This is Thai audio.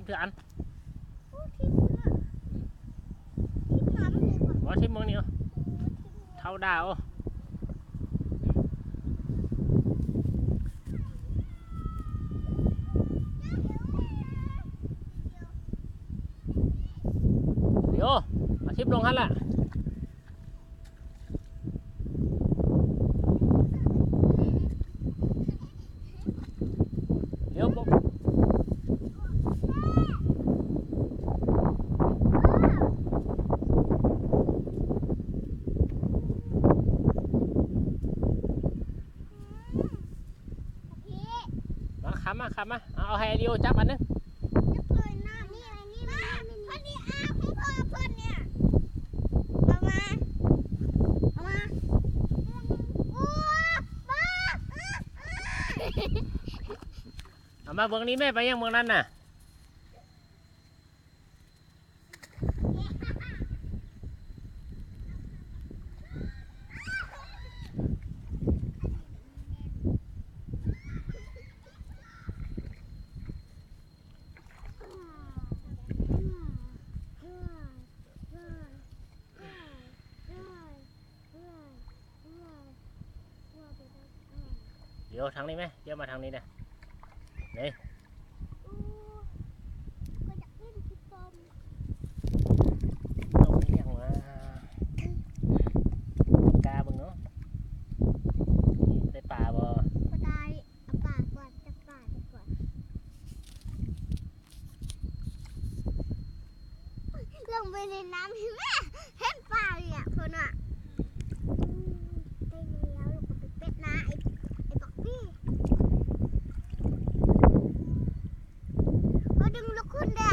มเถื่อน ทิมน่ะทิมน้ำเลยก่อน ว่าทิมมึงนี่เท่าดาวเดี๋ยวมาทิมลงฮั่นล่ะเดี๋ยวบอกมาขับมาเอาให้เดียวจับอันนึง จะเปิดน้ำนี่อะไรนี่พันนี่อาให้พ่อเพิ่นเนี่ยเอามาโอ้บ้า เอามาเมืองนี้แม่ไปยังเมืองนั้นน่ะเดี๋ยวทางนี้ไหมเดี๋ยวมาทางนี้นะนี่ ก็อยากเล่นพี่ปอม ต้องเลี้ยงมากาบึงเนาะนี่ได้ป่าบ่ ก็ได้เอาปากก่อนจับปากก่อนลงไปในน้ำเห็นไหมเห็นปลาเนี่ยคนอ่ะไปแล้วลูกก็ไปเป็ดนะไอ้บักพี่ก็ดึงลูกขึ้นเด้อ